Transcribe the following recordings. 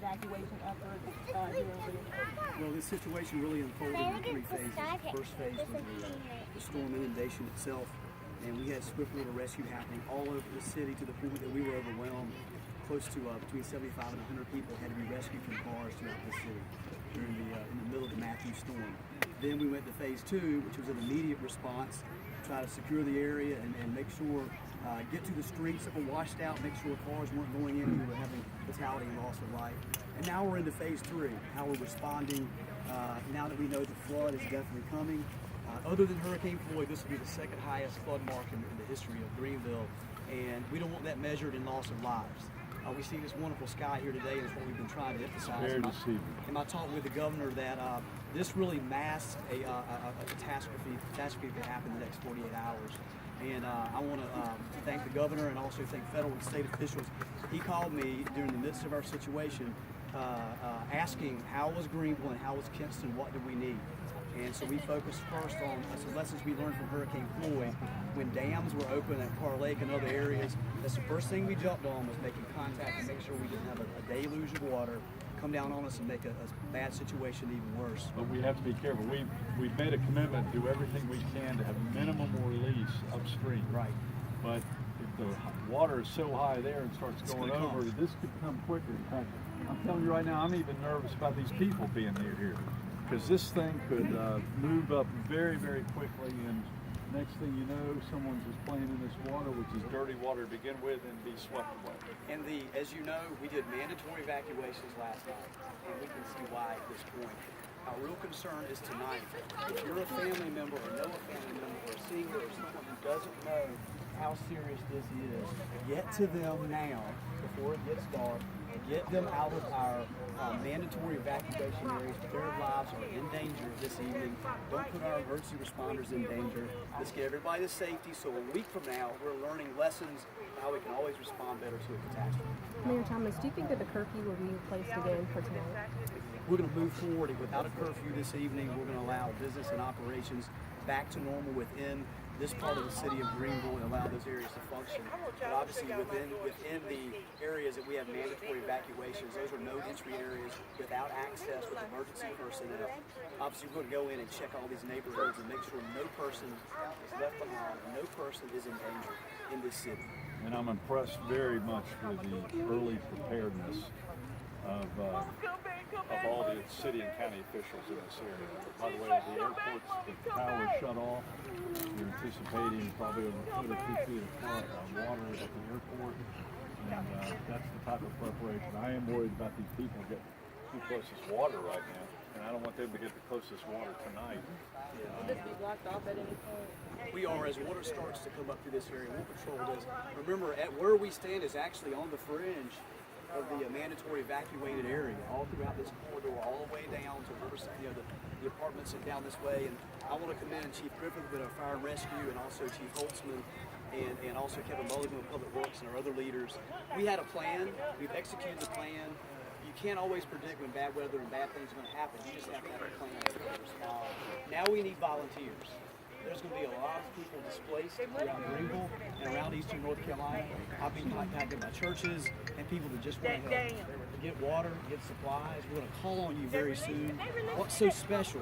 evacuation efforts here in Greenville? Well, this situation really unfolded in 3 phases. The first phase was the storm inundation itself, and we had swift water rescue happening all over the city to the point that we were overwhelmed. Close to between 75 and 100 people had to be rescued from cars throughout the city during in the middle of the Mathew storm. Then we went to phase 2, which was an immediate response, try to secure the area and make sure, get to the streets that were washed out, make sure cars weren't going in and we were having fatality and loss of life. And now we're into phase 3, how we're responding now that we know the flood is definitely coming. Other than Hurricane Floyd, this will be the second highest flood mark in the history of Greenville, and we don't want that measured in loss of lives. We see this wonderful sky here today, and it's what we've been trying to emphasize. In my talk with the governor, that this really masks a catastrophe that could happen in the next 48 hours. And I want to thank the governor and also thank federal and state officials. He called me during the midst of our situation, asking how was Greenville and how was Kinston, what did we need? And so we focused first on some lessons we learned from Hurricane Floyd. When dams were open at Carr Lake and other areas, that's the first thing we jumped on, was making contact and make sure we didn't have a deluge of water come down on us and make a bad situation even worse. But we have to be careful. We've made a commitment to do everything we can to have minimum release upstream. Right. But if the water is so high there and starts going over, this could come quicker. In fact, I'm telling you right now, I'm even nervous about these people being near here, because this thing could move up very, very quickly, and next thing you know, someone's just playing in this water, which is dirty water to begin with, and be swept away. And as you know, we did mandatory evacuations last night, and we can see why at this point. Our real concern is tonight. If you're a family member or know a family member or a senior or someone who doesn't know how serious this is, get to them now before it gets dark. Get them out of our mandatory evacuation areas. Their lives are in danger this evening. Don't put our emergency responders in danger. Let's get everybody to safety, so a week from now we're learning lessons how we can always respond better to a catastrophe. Mayor Thomas, do you think that the curfew will be placed again for tonight? We're going to move forward without a curfew this evening. We're going to allow business and operations back to normal within this part of the city of Greenville and allow those areas to function. But obviously within the areas that we have mandatory evacuations, those are no entry areas without access with emergency personnel. Obviously we're going to go in and check all these neighborhoods and make sure no person is left behind, no person is in danger in this city. And I'm impressed very much with the early preparedness of all the city and county officials in this area. By the way, the airport's the power shut off. You're anticipating probably over a foot or 2 feet of water at the airport, and that's the type of preparation. I am worried about these people getting too close to water right now, and I don't want them to get the closest water tonight. Will this be blocked off at any point? We are, as water starts to come up through this area, we'll patrol this. Remember, at where we stand is actually on the fringe of the mandatory evacuated area, all throughout this corridor, all the way down to Riverside, the apartments down this way. And I want to commend Chief Griffith with our fire and rescue, and also Chief Holtzman, and also Kevin Mulligan with Public Works and our other leaders. We had a plan. We've executed the plan. You can't always predict when bad weather and bad things are going to happen. You just have to have a plan to respond. Now we need volunteers. There's going to be a lot of people displaced around Greenville and around eastern North Carolina. I've been contacted by churches and people that just want to help. Get water, get supplies. We're going to call on you very soon. What's so special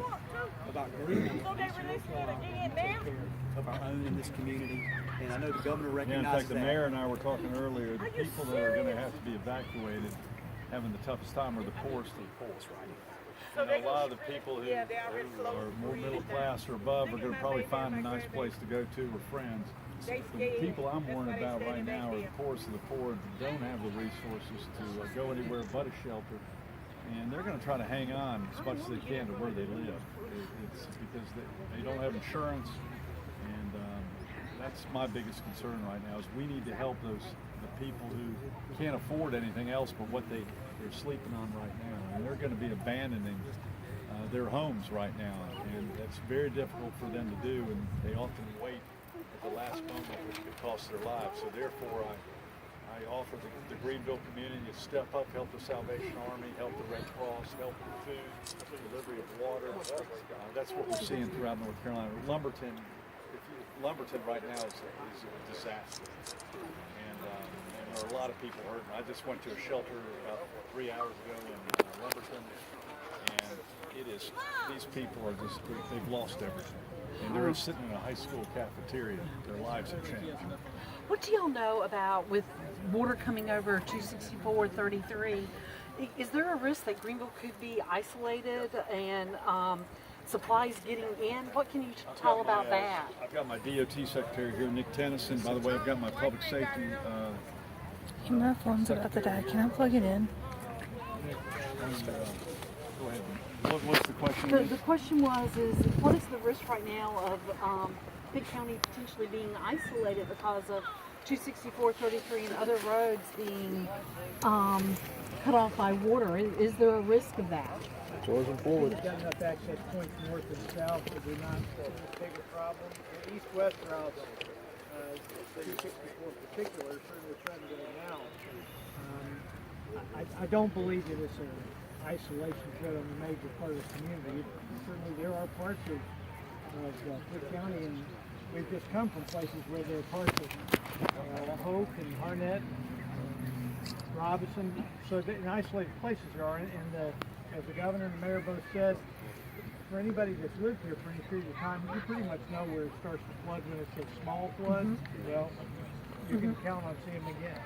about Greenville and eastern North Carolina is we take care of our own in this community. And I know the governor recognizes in fact, the that. mayor and I were talking earlier, the people that are going to have to be evacuated having the toughest time are the poorest of the poor. Right. You know, a lot of the people who are more middle class or above are going to probably find a nice place to go to with friends. The people I'm worried about right now are the poorest of the poor that don't have the resources to go anywhere but a shelter. And they're going to try to hang on as much as they can to where they live. It's because they don't have insurance, and that's my biggest concern right now is we need to help the people who can't afford anything else but what they're sleeping on right now. And they're going to be abandoning their homes right now, and that's very difficult for them to do, and they often wait at the last moment, which could cost their lives. So therefore I offer the Greenville community to step up, help the Salvation Army, help the Red Cross, help with food, delivery of water. That's what we're seeing throughout North Carolina. Lumberton right now is a disaster. And there are a lot of people hurting. I just went to a shelter about 3 hours ago in Lumberton, and it is, these people are just, they've lost everything. And they're sitting in a high school cafeteria. Their lives have changed. What do y'all know about with water coming over 264-33? Is there a risk that Greenville could be isolated and supplies getting in? What can you tell about that? I've got my DOT secretary here, Nick Tennyson. By the way, I've got my public safety. My phone's about to die. Can I plug it in? Go ahead. What's the question? The question was, what is the risk right now of Pitt County potentially being isolated because of 264-33 and other roads being cut off by water? Is there a risk of that? We've got enough access points north and south that we're not a bigger problem. The east-west routes, 264 in particular, certainly trying to get it now. I don't believe that it's an isolation threat on a major part of the community. Certainly there are parts of Pitt County, and we've just come from places where there are parts of Hoke and Harnett, Robinson, so in isolated places there are, and as the governor and the mayor both said, for anybody that's lived here for any period of time, you pretty much know where it starts to flood when it's a small flood. Well, you can count on seeing them again.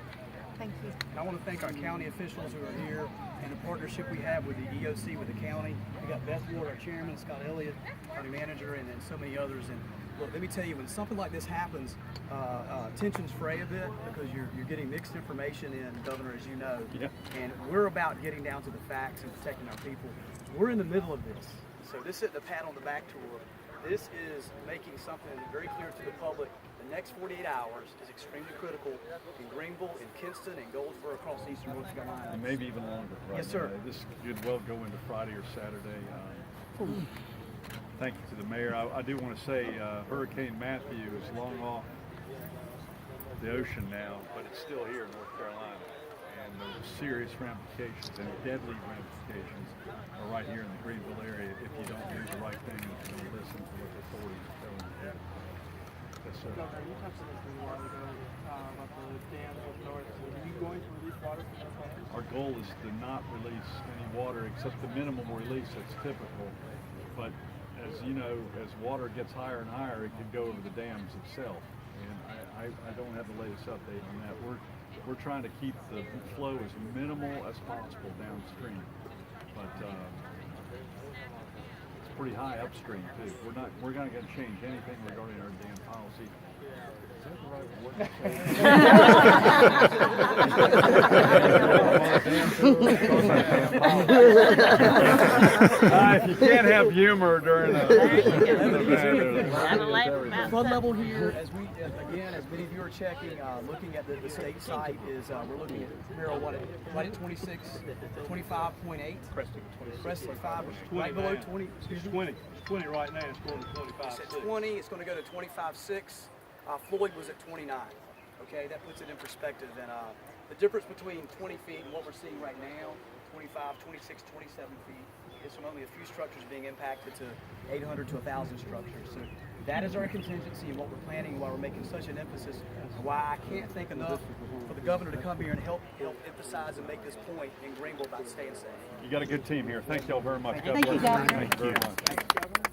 Thank you. I want to thank our county officials who are here and the partnership we have with the EOC, with the county. We got Beth Ward, our chairman, Scott Elliott, county manager, and then so many others. And look, let me tell you, when something like this happens, tensions fray a bit because you're getting mixed information in, Governor, as you know. Yeah. And we're about getting down to the facts and protecting our people. We're in the middle of this. So this isn't a pat on the back tour. This is making something very clear to the public. The next 48 hours is extremely critical in Greenville, in Kinston, and Goldsboro, across eastern North Carolina. And maybe even longer. Right? Yes, sir. This could well go into Friday or Saturday. Thank you to the mayor. I do want to say Hurricane Mathew is long off the ocean now, but it's still here in North Carolina. And there's serious ramifications and deadly ramifications are right here in the Greenville area if you don't do the right thing and you listen to what the authorities are telling you to do. Yes, sir. Governor, you touched on this a while ago about the dams up north. Are you going to release water from those dams? Our goal is to not release any water except the minimum release that's typical. But as you know, as water gets higher and higher, it can go over the dams itself. And I don't have the latest update on that. We're trying to keep the flow as minimal as possible downstream. But it's pretty high upstream too. We're not going to change anything regarding our dam policy. Is that the right word to say? If you can't have humor during a Flood level here, as many of you are checking, looking at the state site, is we're looking at marijuana right at 25.8. Preston 5, right below 20. It's 20 right now. It's going to 25. It's at 20. It's going to go to 25.6. Floyd was at 29. Okay, that puts it in perspective. And the difference between 20 feet and what we're seeing right now, 25, 26, 27 feet, is from only a few structures being impacted to 800 to 1,000 structures. So that is our contingency and what we're planning, why we're making such an emphasis, why I can't think enough for the governor to come here and help emphasize and make this point in Greenville about staying safe. You got a good team here. Thank y'all very much. Thank you, Governor. Thank you very much. Thank you, Governor.